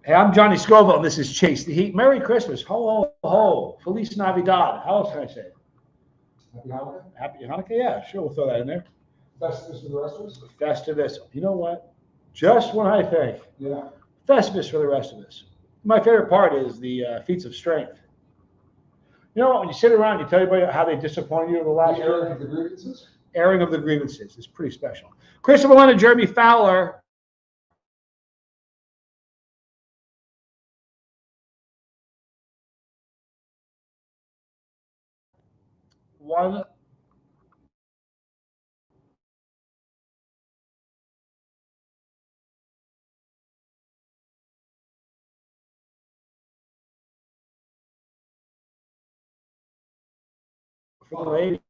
Hey, I'm Johnny Scoville, and this is Chase the Heat. Merry Christmas. Ho, ho, ho. Feliz Navidad. How else can I say it? Happy Holiday? Happy Hanukkah? Yeah, sure. We'll throw that in there. Festivus for the rest of us? Festivus. You know what? Just when I think Yeah. Festivus for the rest of us. My favorite part is the feats of strength. You know what? When you sit around, you tell everybody how they disappointed you in the last The year. airing of the grievances? Airing of the grievances is pretty special. Christopher Leonard, Jeremy Fowler. One for the ladies.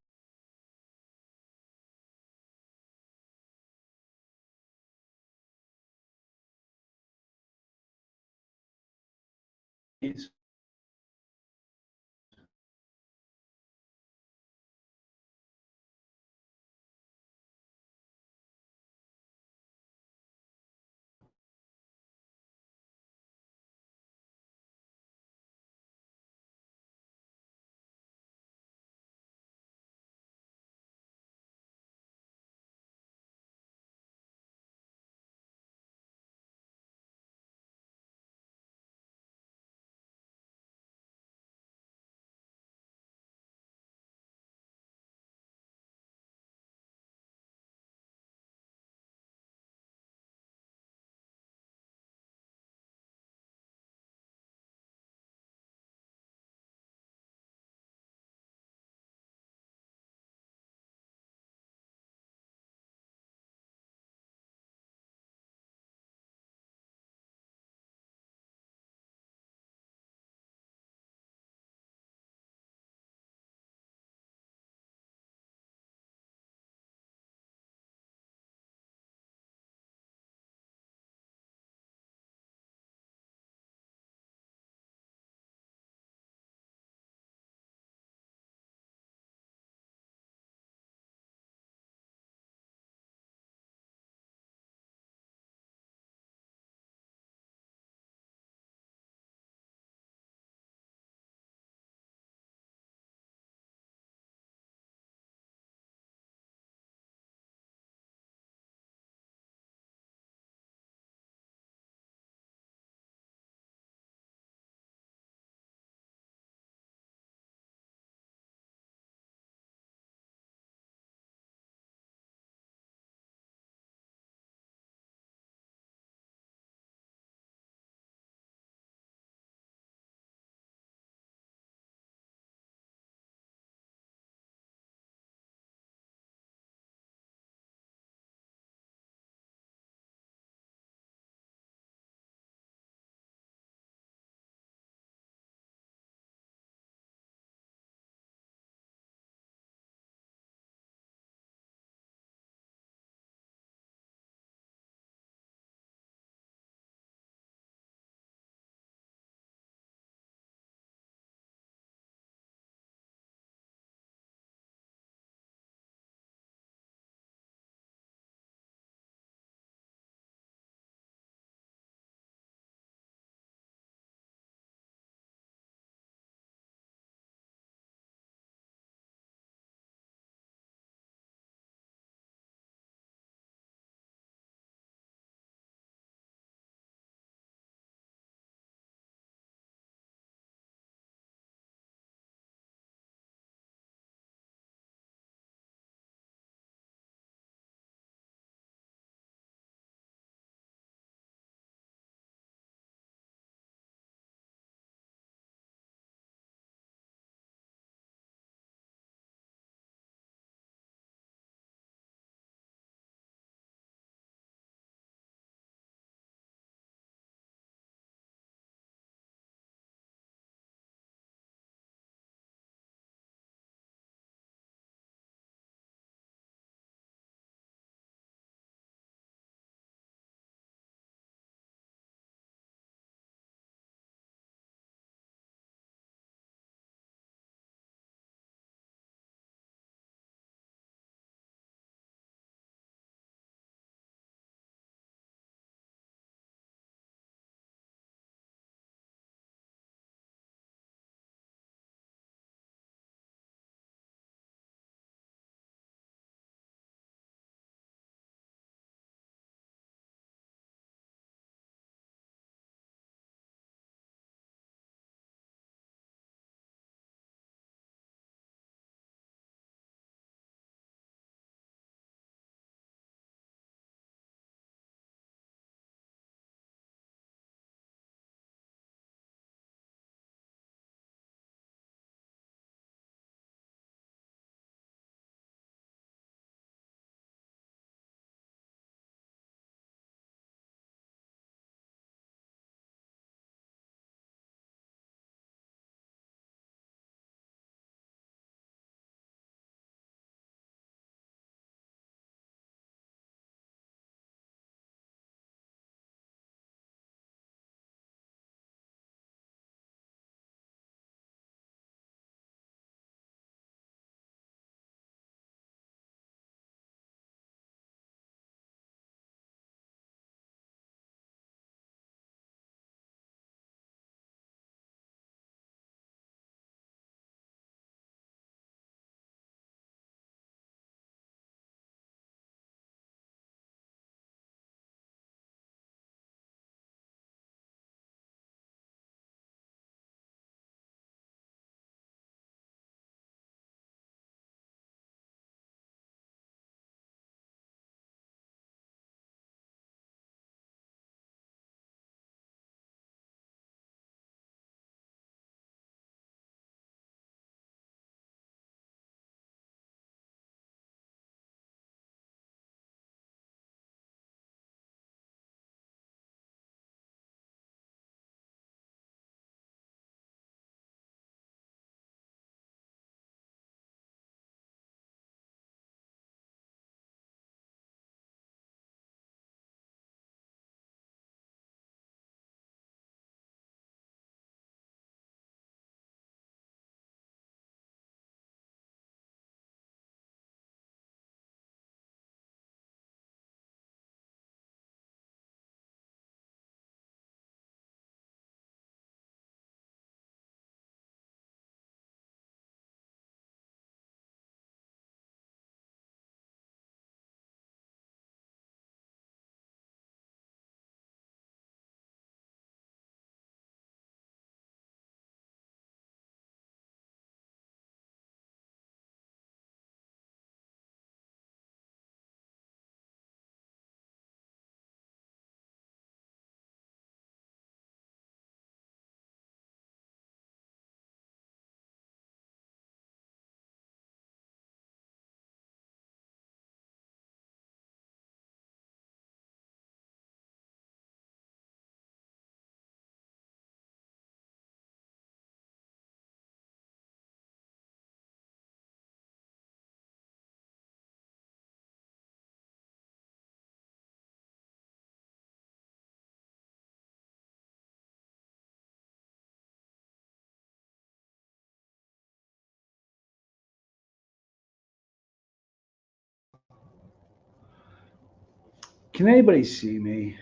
Can anybody see me?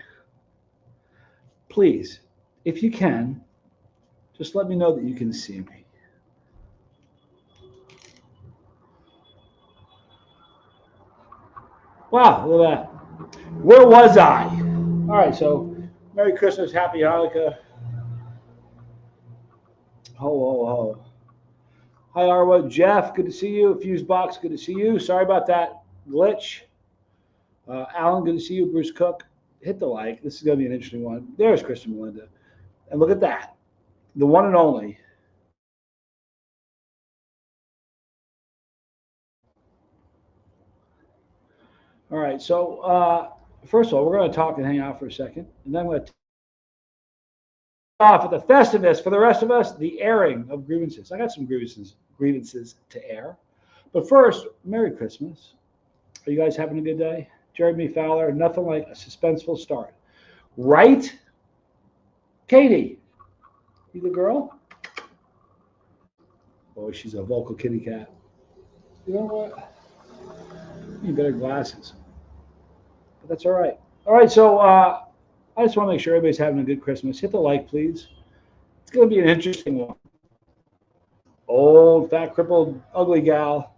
Please, if you can, just let me know that you can see me. Wow, look at that. Where was I? All right, so Merry Christmas, Happy Hanukkah. Ho, ho, ho. Hi, Arwa. Jeff, good to see you. Fusebox, good to see you. Sorry about that glitch. Alan, good to see you. Bruce Cook, hit the like. This is going to be an interesting one. There's Kristen Melinda. And look at that. The one and only. All right, so first of all, we're going to talk and hang out for a second. And then I'm going to off at the Festivus. For the rest of us, the airing of grievances. I got some grievances to air. But first, Merry Christmas. Are you guys having a good day? Jeremy Fowler, nothing like a suspenseful start. Right? Katie, you the girl? Oh, she's a vocal kitty cat. You know what? You need better glasses. But that's all right. All right, so I just want to make sure everybody's having a good Christmas. Hit the like, please. It's going to be an interesting one. Old, fat, crippled, ugly gal.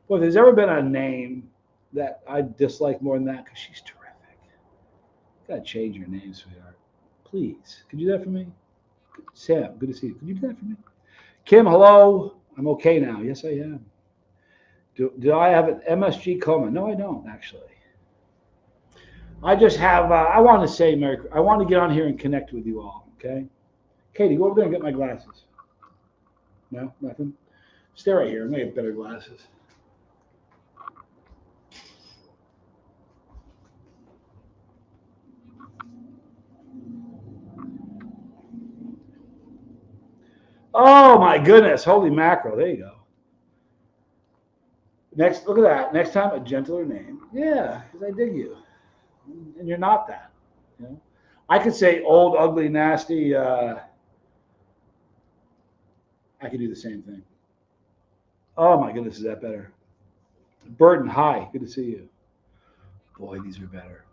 Well, if there's ever been a name that I dislike more than that, because she's terrific. You got to change your name, sweetheart. Please. Could you do that for me? Sam, good to see you. Could you do that for me? Kim, hello. I'm okay now. Yes, I am. Do I have an MSG coma? No, I don't, actually. I just have, I want to say, I want to get on here and connect with you all, okay? Katie, go over there and get my glasses. No, nothing? Stay right here. I'm going to get better glasses. Oh, my goodness. Holy mackerel. There you go. Next, look at that. Next time, a gentler name. Yeah, because I dig you. And you're not that. You know? I could say old, ugly, nasty. I could do the same thing. Oh my goodness, is that better? Burton, hi, good to see you. Boy, these are better.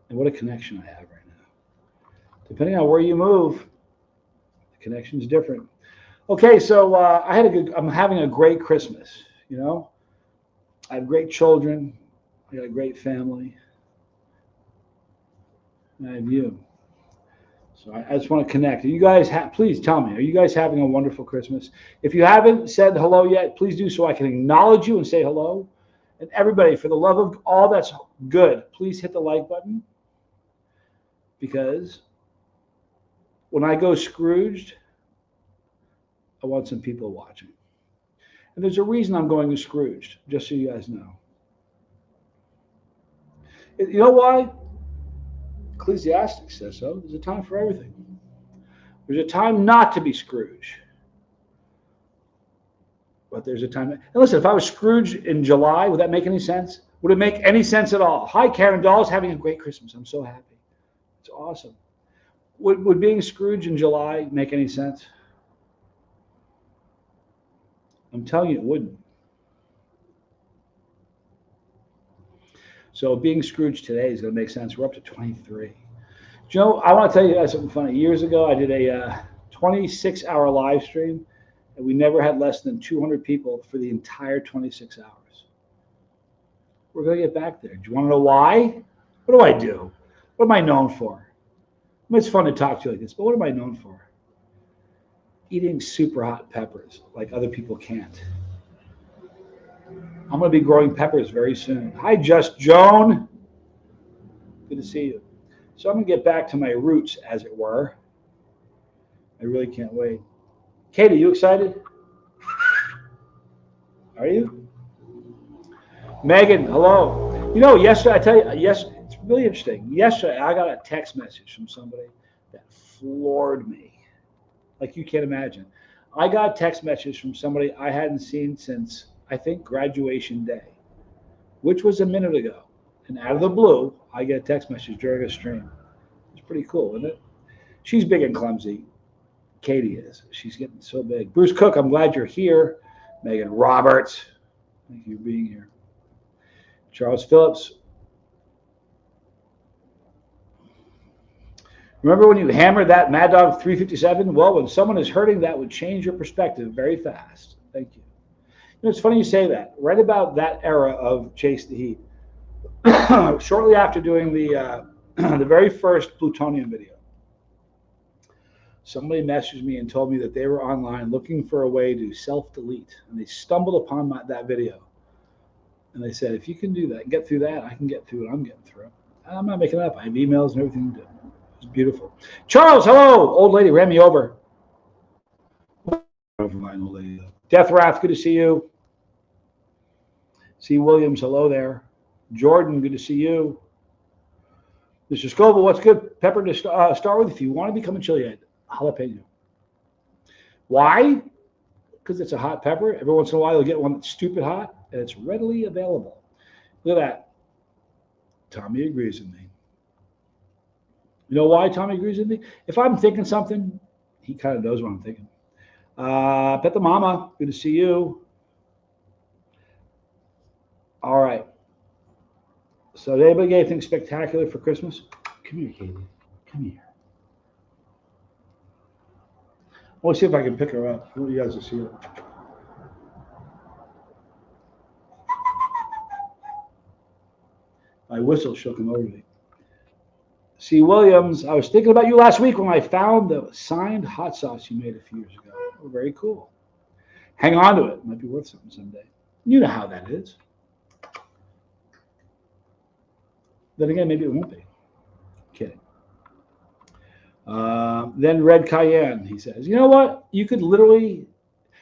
And what a connection I have right now. Depending on where you move, the connection's different. Okay, so I'm having a great Christmas. You know, I have great children. I got a great family. And I have you. So I just want to connect. Are you guys, please tell me, are you guys having a wonderful Christmas? If you haven't said hello yet, please do so I can acknowledge you and say hello. And everybody, for the love of all that's good, please hit the like button. Because when I go Scrooged, I want some people watching. And there's a reason I'm going to Scrooged, just so you guys know. You know why? Ecclesiastes says so. There's a time for everything. There's a time not to be Scrooge. But there's a time. And listen, if I was Scrooge in July, would that make any sense? Would it make any sense at all? Hi, Karen Dawes, having a great Christmas. I'm so happy. It's awesome. Would being Scrooge in July make any sense? I'm telling you, it wouldn't. So being Scrooge today is going to make sense. We're up to 23. You know, I want to tell you guys something funny. Years ago, I did a 26-hour live stream, and we never had less than 200 people for the entire 26 hours. We're going to get back there. Do you want to know why? What do I do? What am I known for? I mean, it's fun to talk to you like this, but what am I known for? Eating super hot peppers like other people can't. I'm going to be growing peppers very soon. Hi, Just Joan. Good to see you. So I'm going to get back to my roots, as it were. I really can't wait. Katie, you excited? Are you? Megan, hello. You know, yesterday, I tell you, it's really interesting. Yesterday, I got a text message from somebody that floored me. Like you can't imagine. I got a text message from somebody I hadn't seen since, I think, graduation day, which was a minute ago. And out of the blue, I get a text message during a stream. It's pretty cool, isn't it? She's big and clumsy. Katie is. She's getting so big. Bruce Cook, I'm glad you're here. Megan Roberts, thank you for being here. Charles Phillips, Remember when you hammered that Mad Dog 357? Well, when someone is hurting, that would change your perspective very fast. Thank you. You know, it's funny you say that. Right about that era of Chase the Heat, shortly after doing the the very first plutonium video, somebody messaged me and told me that they were online looking for a way to self-delete, and they stumbled upon that video. And they said, if you can do that, get through that, I can get through what I'm getting through. I'm not making it up. I have emails and everything to do. It's beautiful. Charles, hello. Old lady ran me over. Old lady. Death Wrath, good to see you. C. Williams, hello there. Jordan, good to see you. Mr. Scoble, what's good? Pepper to start with. If you want to become a chili head, jalapeno. Why? Because it's a hot pepper. Every once in a while, you'll get one that's stupid hot, and it's readily available. Look at that. Tommy agrees with me. You know why Tommy agrees with me? If I'm thinking something, he kind of knows what I'm thinking. Pet the Mama, good to see you. All right. So did anybody get anything spectacular for Christmas? Come here, Katie. Come here. I want to see if I can pick her up. I want you guys to see her. My whistle she'll come over to me. C. Williams, I was thinking about you last week when I found the signed hot sauce you made a few years ago. Oh, very cool. Hang on to it. Might be worth something someday. You know how that is. Then again, maybe it won't be. Kidding. Then Red Cayenne, he says, you know what? You could literally,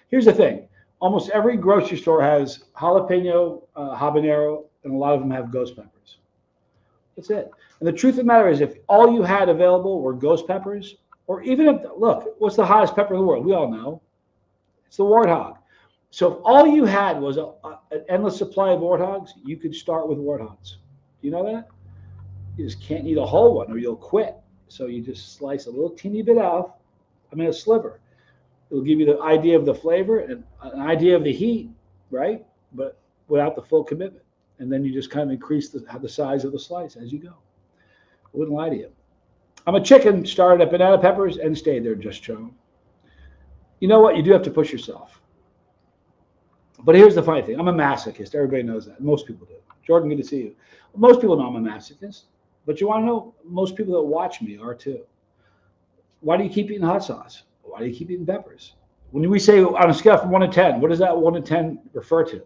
here's the thing. Almost every grocery store has jalapeno, habanero, and a lot of them have ghost peppers. That's it. And the truth of the matter is, if all you had available were ghost peppers, or even if, look, what's the hottest pepper in the world? We all know. It's the warthog. So if all you had was an endless supply of warthogs, you could start with warthogs. Do you know that? You just can't eat a whole one or you'll quit. So you just slice a little teeny bit off, a sliver. It'll give you the idea of the flavor and an idea of the heat, right? But without the full commitment. And then you just kind of increase the size of the slice as you go. I wouldn't lie to you. I'm a chicken, started at banana peppers and stayed there, just Joe. You know what? You do have to push yourself. But here's the funny thing. I'm a masochist. Everybody knows that. Most people do. Jordan, good to see you. Most people know I'm a masochist. But you want to know, most people that watch me are too. Why do you keep eating hot sauce? Why do you keep eating peppers? When we say on a scale from 1 to 10, what does that 1 to 10 refer to?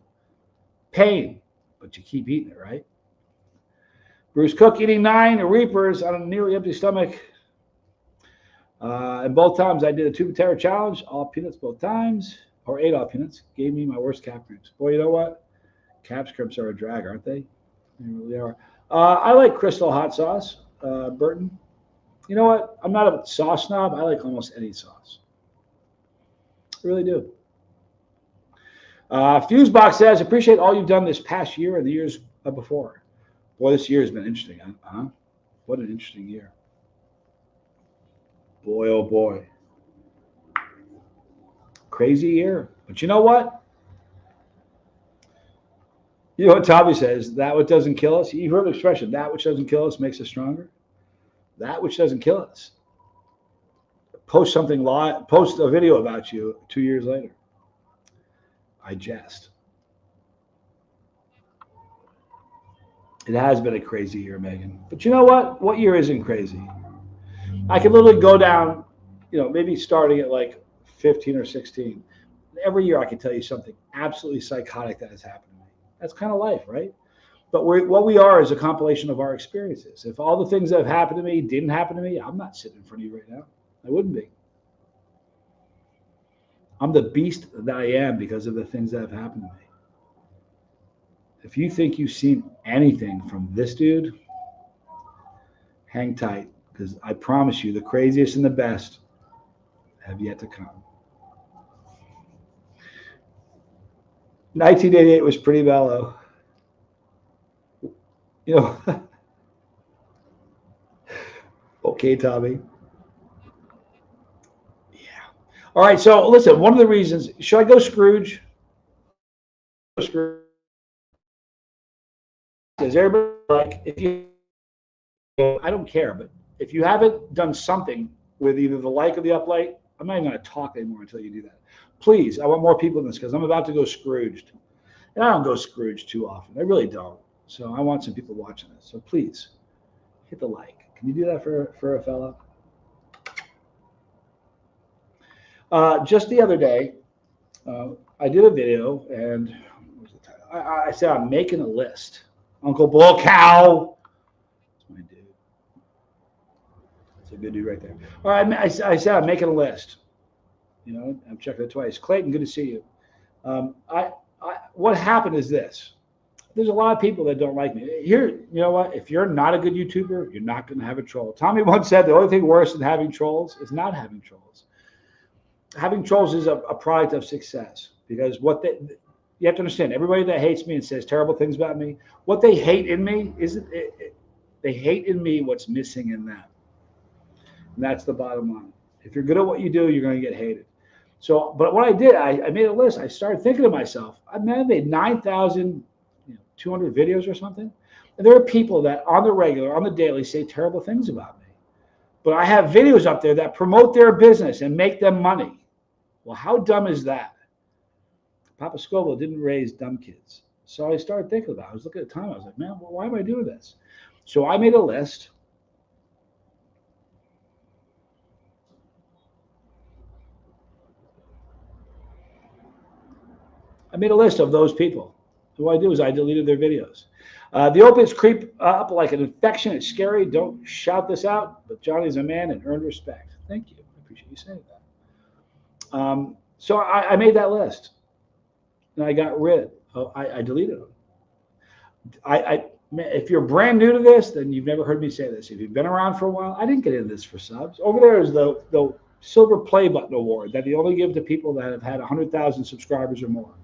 Pain. But you keep eating it, right? Bruce Cook eating 9 Reapers on a nearly empty stomach. And both times I did a tube of terror challenge, all peanuts both times, or ate all peanuts, gave me my worst cap cramps. Boy, you know what? Cap cramps are a drag, aren't they? They really are. I like Crystal hot sauce, Burton. You know what? I'm not a sauce snob. I like almost any sauce. I really do. Fusebox says, appreciate all you've done this past year and the years before. Boy, this year has been interesting, huh? What an interesting year. Boy, oh boy. Crazy year. But you know what? You know what Tommy says? That which doesn't kill us. You've heard the expression, that which doesn't kill us makes us stronger. That which doesn't kill us. Post something live, post a video about you 2 years later. I jest. It has been a crazy year, Megan. But you know what? What year isn't crazy? I can literally go down, maybe starting at like 15 or 16. Every year I can tell you something absolutely psychotic that has happened to me. That's kind of life, right? But what we are is a compilation of our experiences. If all the things that have happened to me didn't happen to me, I'm not sitting in front of you right now. I wouldn't be. I'm the beast that I am because of the things that have happened to me. If you think you've seen anything from this dude, hang tight, because I promise you the craziest and the best have yet to come. 1988 was pretty mellow. Okay, Tommy. Yeah. All right, so listen, one of the reasons, should I go Scrooge? Scrooge. Does everybody like, if you, I don't care, but if you haven't done something with either the like or the uplight, I'm not even going to talk anymore until you do that. Please, I want more people in this because I'm about to go Scrooged. And I don't go Scrooge too often. I really don't. So I want some people watching this. So please, hit the like. Can you do that for a fella? Just the other day, I did a video, and what was the title? I said I'm making a list. Uncle Bull Cow. That's my dude. That's a good dude right there. All right, I said I'm making a list. You know, I'm checking it twice. Clayton, good to see you. What happened is this. There's a lot of people that don't like me. Here, you know what? If you're not a good YouTuber, you're not going to have a troll. Tommy once said the only thing worse than having trolls is not having trolls. Having trolls is a product of success because you have to understand, everybody that hates me and says terrible things about me, what they hate in me they hate in me what's missing in them. And that's the bottom line. If you're good at what you do, you're going to get hated. So, but what I did, I made a list. I started thinking to myself, I made 9,200 videos or something. And there are people that on the regular, on the daily, say terrible things about me. But I have videos up there that promote their business and make them money. Well, how dumb is that? Papa Scoble didn't raise dumb kids. So I started thinking about it. I was looking at the time. I was like, man, why am I doing this? So I made a list. I made a list of those people. So what I did was I deleted their videos. The opiates creep up like an infection. It's scary. Don't shout this out, but Johnny's a man and earned respect. Thank you. I appreciate you saying that. So I made that list, and I got rid. I deleted them. If you're brand new to this, then you've never heard me say this. If you've been around for a while, I didn't get into this for subs. Over there is the Silver Play Button Award that they only give to people that have had 100,000 subscribers or more.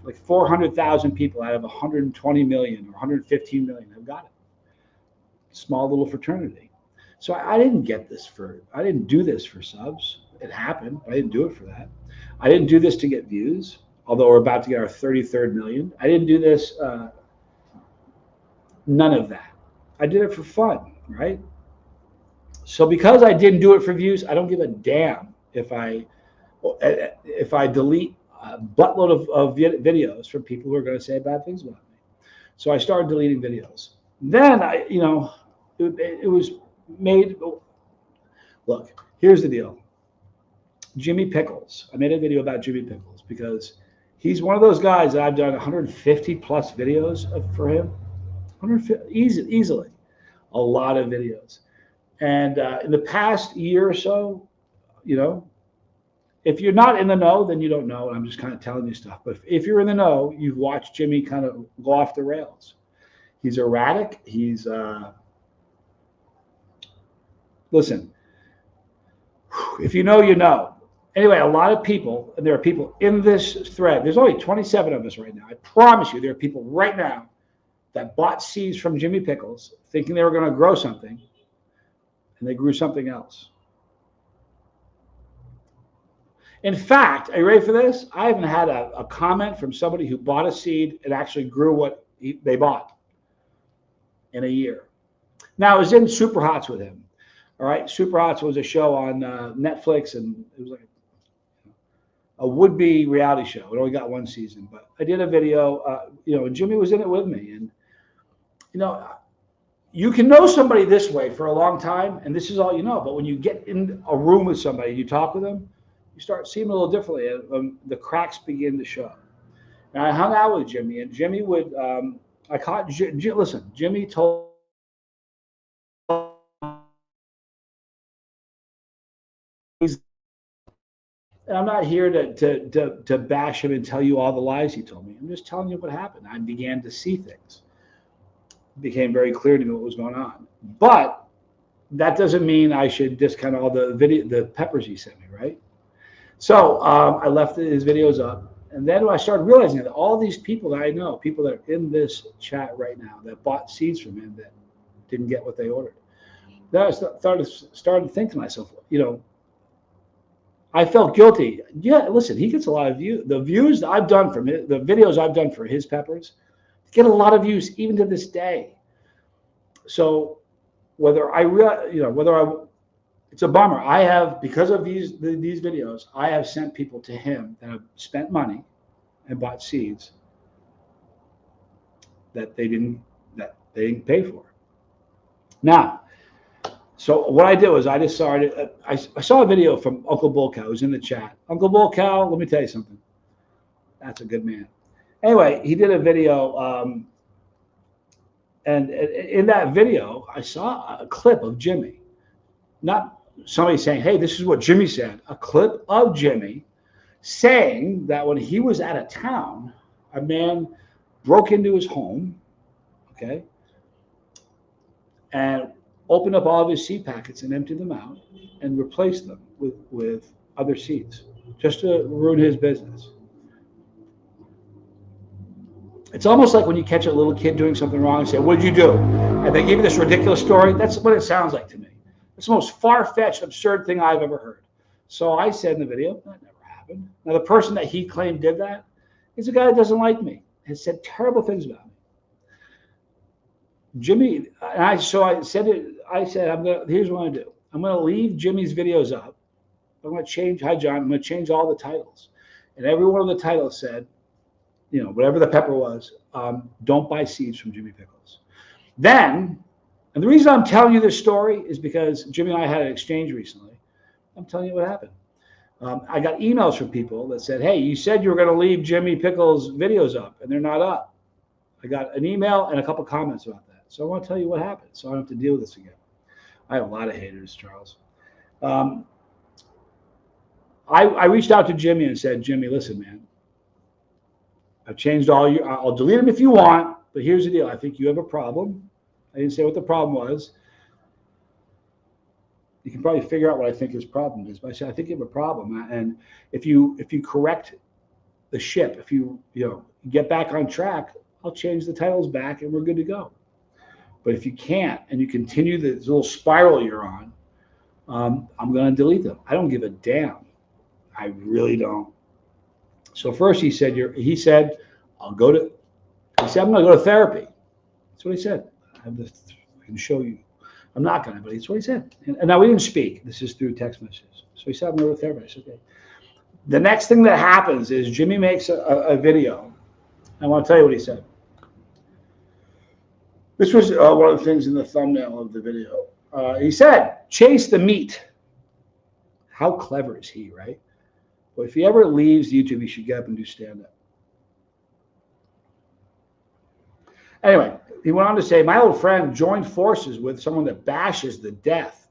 Like 400,000 people out of 120 million or 115 million have got it. Small little fraternity. So I didn't I didn't do this for subs. It happened, but I didn't do it for that. I didn't do this to get views, although we're about to get our 33rd million. I didn't do this, none of that. I did it for fun, right? So because I didn't do it for views, I don't give a damn if I delete a buttload of videos from people who are going to say bad things about me. So I started deleting videos. Then it was made. Look, here's the deal. Jimmy Pickles. I made a video about Jimmy Pickles because he's one of those guys that I've done 150 plus videos for him. 150 easily, a lot of videos. And in the past year or so, if you're not in the know, then you don't know. And I'm just kind of telling you stuff. But if you're in the know, you've watched Jimmy kind of go off the rails. He's erratic. He's listen. If you know, you know. Anyway, a lot of people, and there are people in this thread. There's only 27 of us right now. I promise you, there are people right now that bought seeds from Jimmy Pickles, thinking they were going to grow something, and they grew something else. In fact, are you ready for this? I haven't had a comment from somebody who bought a seed and actually grew what they bought in a year. Now, I was in Super Hots with him. All right, Super Hots was a show on Netflix, and it was like a would-be reality show. It only got one season, but I did a video. And Jimmy was in it with me, and you can know somebody this way for a long time, and this is all you know. But when you get in a room with somebody, you talk with them, you start seeing them a little differently, and the cracks begin to show. And I hung out with Jimmy, and Jimmy would. Listen, Jimmy told. And I'm not here to bash him and tell you all the lies he told me. I'm just telling you what happened. I began to see things. It became very clear to me what was going on. But that doesn't mean I should discount all the peppers he sent me, right? So I left his videos up. And then I started realizing that all these people that I know, people that are in this chat right now that bought seeds from him that didn't get what they ordered. Then I started to think to myself, I felt guilty. Yeah, listen, he gets a lot of views. The views that I've done from it, the videos I've done for his peppers, get a lot of views even to this day. So whether I it's a bummer. I have, because of these videos, I have sent people to him that have spent money and bought seeds that they didn't pay for. Now, so what I did was I decided, I saw a video from Uncle Bull Cow, who's in the chat. Uncle Bull Cow, let me tell you something. That's a good man. Anyway, he did a video, and in that video, I saw a clip of Jimmy. Not somebody saying, hey, this is what Jimmy said. A clip of Jimmy saying that when he was out of town, a man broke into his home, okay, and opened up all of his seed packets and emptied them out and replaced them with other seeds just to ruin his business. It's almost like when you catch a little kid doing something wrong and say, what did you do? And they give you this ridiculous story. That's what it sounds like to me. It's the most far-fetched, absurd thing I've ever heard. So I said in the video, that never happened. Now, the person that he claimed did that is a guy that doesn't like me, has said terrible things about me. Jimmy, and I said, here's what I'm going to do. I'm going to leave Jimmy's videos up. I'm going to change, hi John, I'm going to change all the titles. And every one of the titles said, whatever the pepper was, don't buy seeds from Jimmy Pickles. Then, and the reason I'm telling you this story is because Jimmy and I had an exchange recently. I'm telling you what happened. I got emails from people that said, hey, you said you were going to leave Jimmy Pickles' videos up, and they're not up. I got an email and a couple comments about that. So I want to tell you what happened, so I don't have to deal with this again. I have a lot of haters, Charles. I reached out to Jimmy and said, Jimmy, listen, man, I've changed I'll delete them if you want, but here's the deal. I think you have a problem. I didn't say what the problem was. You can probably figure out what I think his problem is. But I said, I think you have a problem. And if you correct the ship, if you get back on track, I'll change the titles back and we're good to go. But if you can't and you continue this little spiral you're on, I'm going to delete them. I don't give a damn. I really don't. So first he said, I'm going to go to therapy. That's what he said. I can show you. I'm not going to, but that's what he said. And now we didn't speak. This is through text messages. So he said, I'm going to therapy. I said, okay. The next thing that happens is Jimmy makes a video. I want to tell you what he said. This was one of the things in the thumbnail of the video. He said, chase the meat. How clever is he, right? But if he ever leaves YouTube, he should get up and do stand-up. Anyway, he went on to say, my old friend joined forces with someone that bashes the death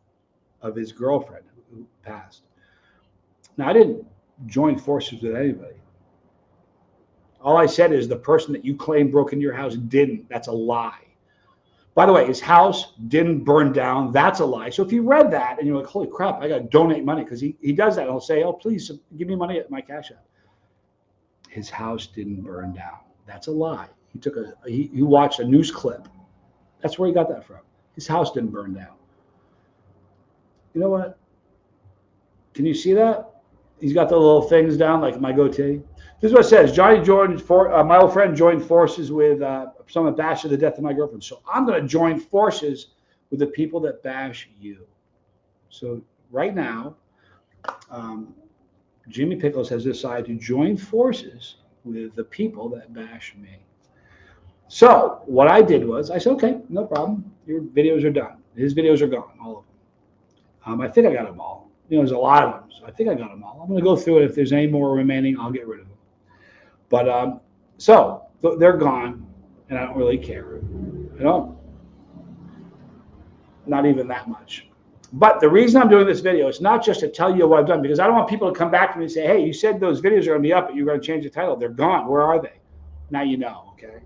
of his girlfriend who passed. Now, I didn't join forces with anybody. All I said is the person that you claim broke into your house didn't. That's a lie. By the way, his house didn't burn down. That's a lie. So if you read that and you're like, holy crap, I got to donate money, because he does that. He'll say, oh, please give me money at my Cash App. His house didn't burn down. That's a lie. He watched a news clip. That's where he got that from. His house didn't burn down. You know what? Can you see that? He's got the little things down like my goatee. This is what it says. My old friend joined forces with someone that bashed the death of my girlfriend. So I'm going to join forces with the people that bash you. So right now, Jimmy Pickles has decided to join forces with the people that bash me. So what I did was I said, okay, no problem. Your videos are done. His videos are gone, all of them. I think I got them all. There's a lot of them. So I think I got them all. I'm going to go through it. If there's any more remaining, I'll get rid of them. But so they're gone, and I don't really care. I don't. Not even that much. But the reason I'm doing this video is not just to tell you what I've done, because I don't want people to come back to me and say, hey, you said those videos are going to be up, but you're going to change the title. They're gone. Where are they? Now you know, okay?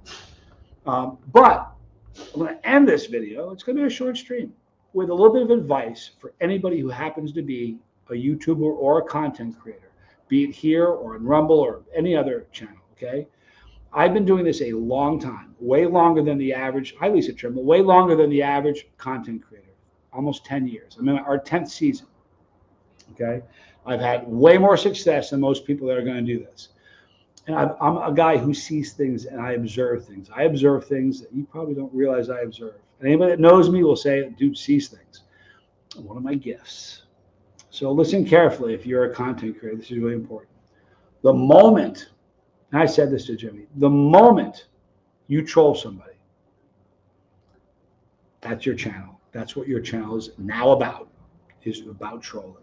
But I'm going to end this video. It's going to be a short stream with a little bit of advice for anybody who happens to be a YouTuber or a content creator, be it here or in Rumble or any other channel, okay? I've been doing this a long time, way longer than the average, hi Lisa Trimble, way longer than the average content creator, almost 10 years. I'm in our 10th season, okay? I've had way more success than most people that are going to do this. And I'm a guy who sees things and I observe things. I observe things that you probably don't realize I observe. And anybody that knows me will say, dude sees things. One of my gifts. So listen carefully if you're a content creator. This is really important. The moment, and I said this to Jimmy, the moment you troll somebody, that's your channel. That's what your channel is now about, is about trolling.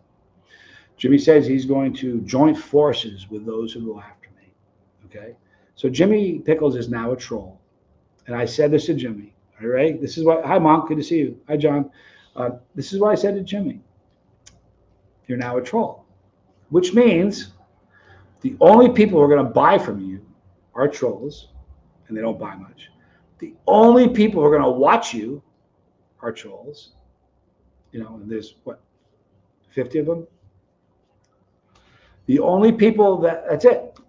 Jimmy says he's going to join forces with those who go after me. Okay? So Jimmy Pickles is now a troll. And I said this to Jimmy. All right? This is what, hi, Mom. Good to see you. Hi, John. This is what I said to Jimmy. You're now a troll, which means the only people who are going to buy from you are trolls, and they don't buy much. The only people who are going to watch you are trolls. You know, and there's what, 50 of them? The only people that's it.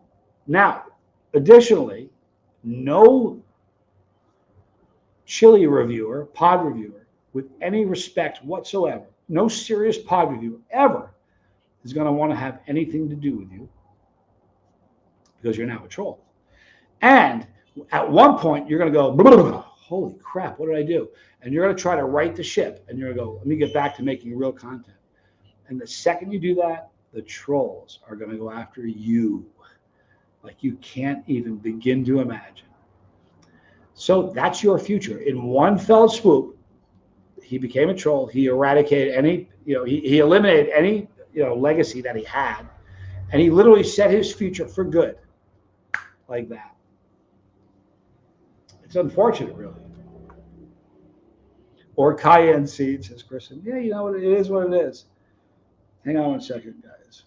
Now, additionally, no chili reviewer, pod reviewer, with any respect whatsoever, no serious pod reviewer ever is going to want to have anything to do with you because you're now a troll. And at one point, you're going to go, blah, blah, blah, holy crap, what did I do? And you're going to try to right the ship, and you're going to go, let me get back to making real content. And the second you do that, the trolls are going to go after you like you can't even begin to imagine. So that's your future. In one fell swoop, he became a troll. He eradicated any, he eliminated any, legacy that he had. And he literally set his future for good like that. It's unfortunate, really. Or cayenne seed, says Kristen. Yeah, you know what, it is what it is. Hang on one second, guys.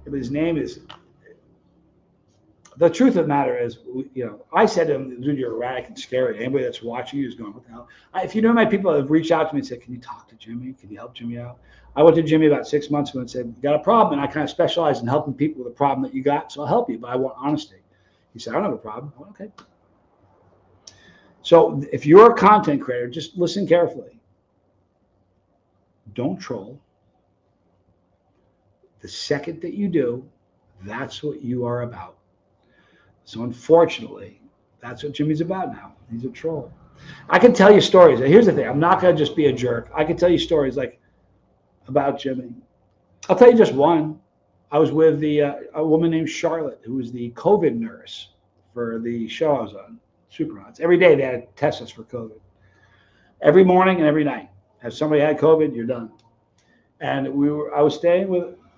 But his name is, the truth of the matter is, I said to him, dude, you're erratic and scary. Anybody that's watching you is going, what the hell? If you know my people that have reached out to me and said, can you talk to Jimmy? Can you help Jimmy out? I went to Jimmy about 6 months ago and said, you got a problem? And I kind of specialize in helping people with a problem that you got, so I'll help you, but I want honesty. He said, I don't have a problem. I went, okay. So if you're a content creator, just listen carefully. Don't troll. The second that you do, that's what you are about. So unfortunately, that's what Jimmy's about now. He's a troll. I can tell you stories. Here's the thing. I'm not going to just be a jerk. I can tell you stories like about Jimmy. I'll tell you just one. I was with a woman named Charlotte, who was the COVID nurse for the show I was on, Super Hots. Every day they had to test us for COVID. Every morning and every night. If somebody had COVID, you're done. And I was staying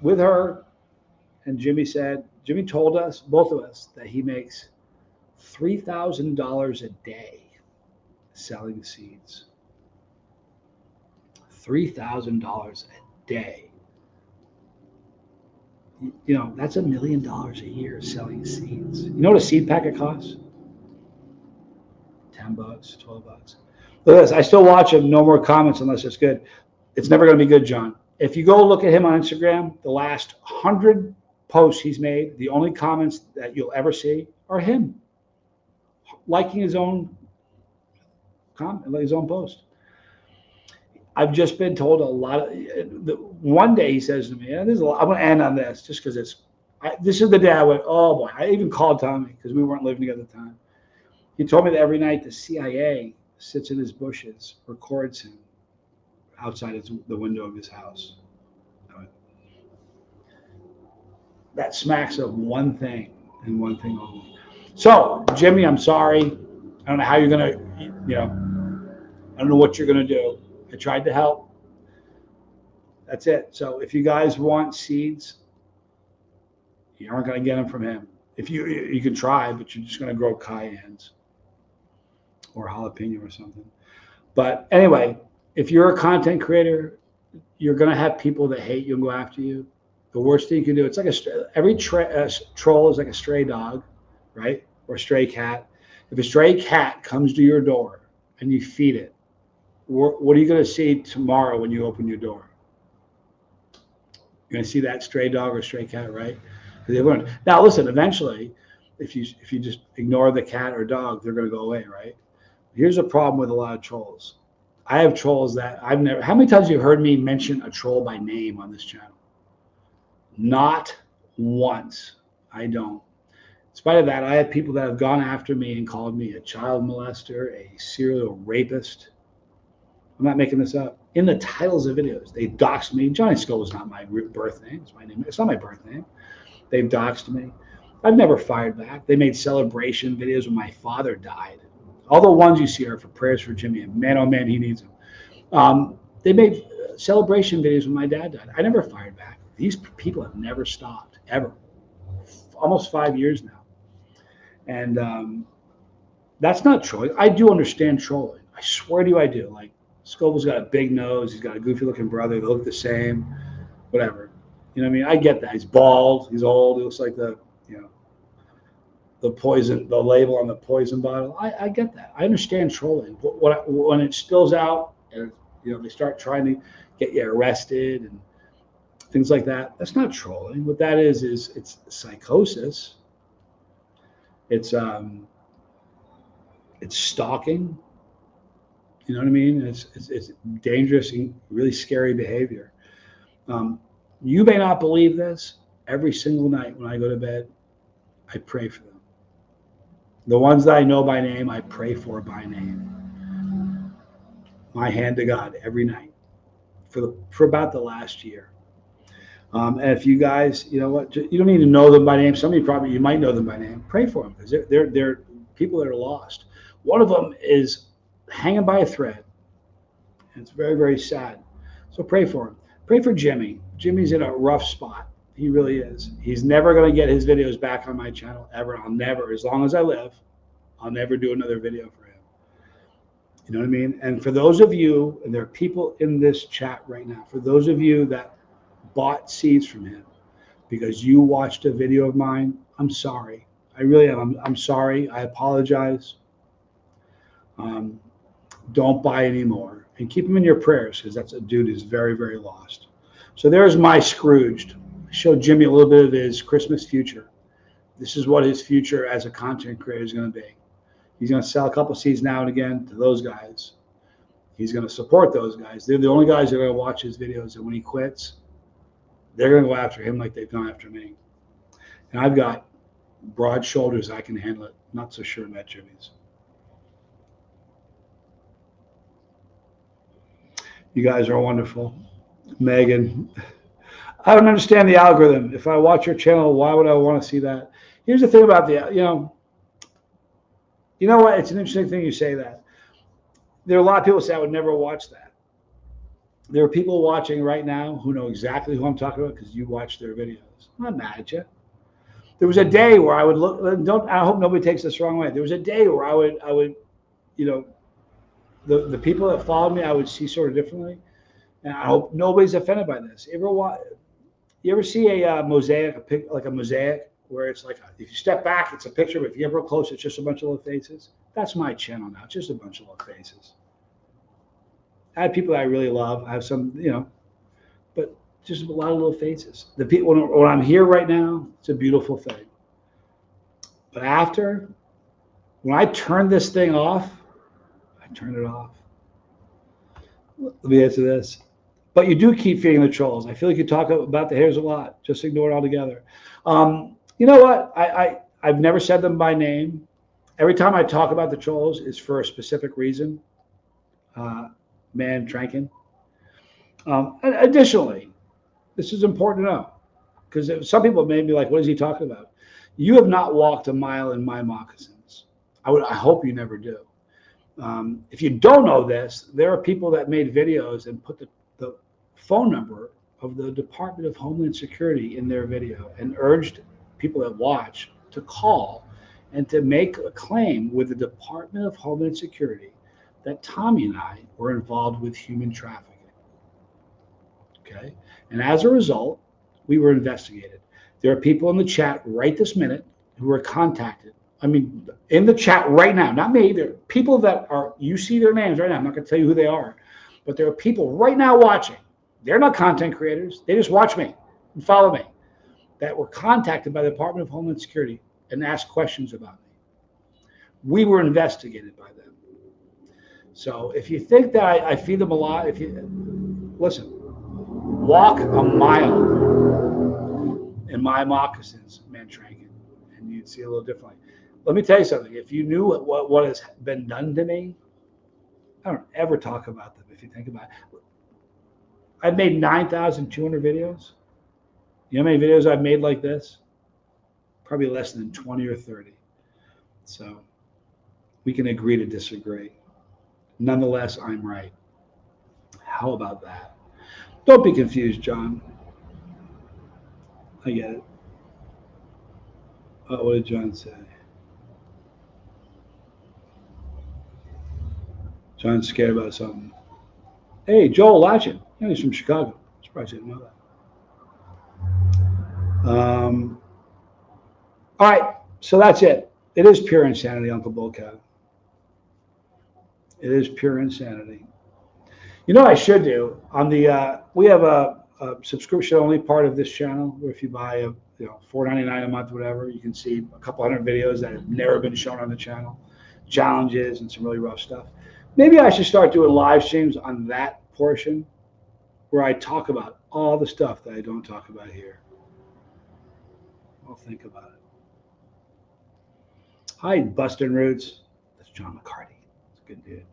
with her, and Jimmy told us, both of us, that he makes $3,000 a day selling seeds. $3,000 a day. That's $1 million a year selling seeds. You know what a seed packet costs? $10, $12. Look at this. I still watch him. No more comments unless it's good. It's never going to be good, John. If you go look at him on Instagram, the last 100 posts he's made, the only comments that you'll ever see are him liking his own comment, his own post. I've just been told a lot of. One day he says to me, and I'm going to end on this just because this is the day I went, oh boy. I even called Tommy because we weren't living together at the time. He told me that every night the CIA sits in his bushes, records him outside the window of his house. That smacks of one thing and one thing only. So, Jimmy, I'm sorry. I don't know how you're going to, I don't know what you're going to do. I tried to help. That's it. So if you guys want seeds, you aren't going to get them from him. If you can try, but you're just going to grow cayennes or jalapeno or something. But anyway, if you're a content creator, you're going to have people that hate you and go after you. The worst thing you can do, it's like every troll is like a stray dog, right? Or a stray cat. If a stray cat comes to your door and you feed it, what are you going to see tomorrow when you open your door? You're going to see that stray dog or stray cat, right? Now, listen, eventually, if you just ignore the cat or dog, they're going to go away, right? Here's a problem with a lot of trolls. I have trolls that I've never. How many times have you heard me mention a troll by name on this channel? Not once. I don't. spite of that, I have people that have gone after me and called me a child molester, a serial rapist. I'm not making this up. In the titles of videos, they doxed me. Johnny Skull is not my birth name. It's my name. It's not my birth name. They've doxed me. I've never fired back. They made celebration videos when my father died. All the ones you see are for prayers for Jimmy, and man, oh man, he needs them. They made celebration videos when my dad died. I never fired back. These people have never stopped, ever. Almost 5 years now. And that's not trolling. I do understand trolling. I swear to you, I do. Like, Scoble's got a big nose. He's got a goofy-looking brother. They look the same. Whatever. You know what I mean? I get that. He's bald. He's old. He looks like the poison, the label on the poison bottle. I get that. I understand trolling. When it spills out and they start trying to get you arrested and things like that, that's not trolling. What that is it's psychosis. It's stalking. You know what I mean? It's dangerous and really scary behavior. You may not believe this. Every single night when I go to bed, I pray for them. The ones that I know by name, I pray for by name. My hand to God every night for about the last year. And if you guys, you know what, you don't need to know them by name. Some of you you might know them by name. Pray for them because they're people that are lost. One of them is hanging by a thread. And it's very, very sad. So pray for him. Pray for Jimmy. Jimmy's in a rough spot. He really is. He's never going to get his videos back on my channel ever. I'll never, as long as I live, I'll never do another video for him. You know what I mean? And for those of you, and there are people in this chat right now, for those of you that bought seeds from him because you watched a video of mine, I'm sorry. I really am. I'm sorry. I apologize. Don't buy anymore. And keep him in your prayers because that's a dude who's very, very lost. So there's my Scrooged. I showed Jimmy a little bit of his Christmas future. This is what his future as a content creator is going to be. He's going to sell a couple seeds now and again to those guys. He's going to support those guys. They're the only guys that are going to watch his videos. And when he quits, they're going to go after him like they've gone after me. And I've got broad shoulders. I can handle it. Not so sure about Jimmy's. You guys are wonderful. Megan, I don't understand the algorithm. If I watch your channel, why would I want to see that? Here's the thing about you know what? It's an interesting thing you say that. There are a lot of people say I would never watch that. There are people watching right now who know exactly who I'm talking about because you watch their videos. I'm not mad at you. There was a day where I would look. I hope nobody takes this the wrong way. There was a day where I would, the people that followed me, I would see sort of differently. And I hope nobody's offended by this. You ever see a mosaic, like a mosaic, where it's like if you step back, it's a picture, but if you get real close, it's just a bunch of little faces? That's my channel now. It's just a bunch of little faces. I have people that I really love. I have some, but just a lot of little faces. The people when I'm here right now, it's a beautiful thing. But when I turn this thing off, I turn it off. Let me answer this. But you do keep feeding the trolls. I feel like you talk about the haters a lot. Just ignore it altogether. You know what? I've never said them by name. Every time I talk about the trolls, it's for a specific reason. Man Trankin. Additionally, this is important to know because some people may be like, "What is he talking about?" You have not walked a mile in my moccasins. I hope you never do. If you don't know this, there are people that made videos and put the phone number of the Department of Homeland Security in their video and urged people that watch to call and to make a claim with the Department of Homeland Security that Tommy and I were involved with human trafficking. Okay? And as a result, we were investigated. There are people in the chat right this minute who were contacted. I mean, in the chat right now, not me, there are people that you see their names right now. I'm not going to tell you who they are, but there are people right now watching. They're not content creators. They just watch me and follow me that were contacted by the Department of Homeland Security and asked questions about me. We were investigated by them. So if you think that I feed them a lot, listen, walk a mile in my moccasins, man Trankin. and you'd see a little differently. Let me tell you something. If you knew what has been done to me, I don't ever talk about them. If you think about it, I've made 9,200 videos. You know how many videos I've made like this? Probably less than 20 or 30. So we can agree to disagree. Nonetheless, I'm right. How about that? Don't be confused, John. I get it. What did John say? John's scared about something. Hey, Joel Latchin. Yeah, he's from Chicago. I'm surprised you didn't know that. All right, so that's it. It is pure insanity, Uncle Bullcat. It is pure insanity. You know what I should do? On the we have a subscription only part of this channel where if you buy a $4.99 a month, whatever, you can see a couple hundred videos that have never been shown on the channel, challenges and some really rough stuff. Maybe I should start doing live streams on that portion where I talk about all the stuff that I don't talk about here. I'll think about it. Hi, Bustin' Roots. That's John McCarty. It's a good dude.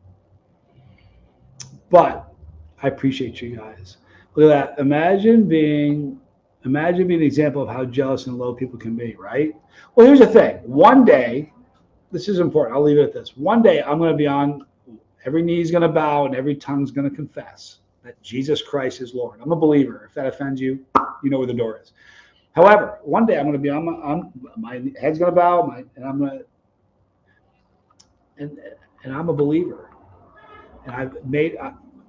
But I appreciate you guys. Look at that. Imagine being an example of how jealous and low people can be, right? Well, here's the thing. One day, this is important. I'll leave it at this. One day, I'm going to be on, every knee is going to bow and every tongue is going to confess that Jesus Christ is Lord. I'm a believer. If that offends you, you know where the door is. However, one day I'm going to be on my head's going to bow, and I'm going to, and I'm a believer. And I've made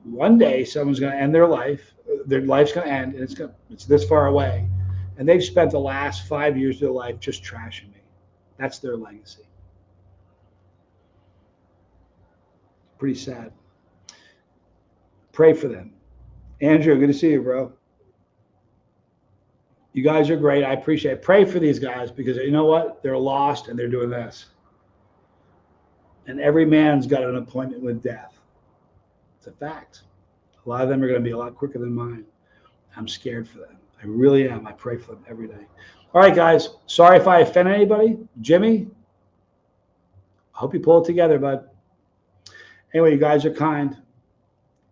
one day someone's going to end their life. Their life's going to end, and it's this far away, and they've spent the last 5 years of their life just trashing me. That's their legacy. Pretty sad. Pray for them. Andrew, good to see you, bro. You guys are great. I appreciate it. Pray for these guys because you know what? They're lost and they're doing this. And every man's got an appointment with death. It's a fact. A lot of them are going to be a lot quicker than mine. I'm scared for them. I really am. I pray for them every day. All right, guys. Sorry if I offend anybody. Jimmy, I hope you pull it together, bud. Anyway, you guys are kind.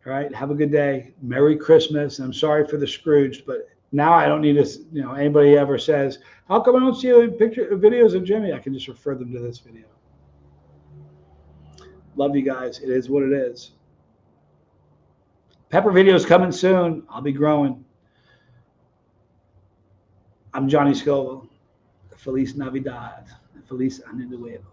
All right. Have a good day. Merry Christmas. I'm sorry for the Scrooge, but now I don't need to, anybody ever says, how come I don't see videos of Jimmy? I can just refer them to this video. Love you guys. It is what it is. Pepper videos coming soon. I'll be growing. I'm Johnny Scoville. Feliz Navidad. Feliz Año Nuevo.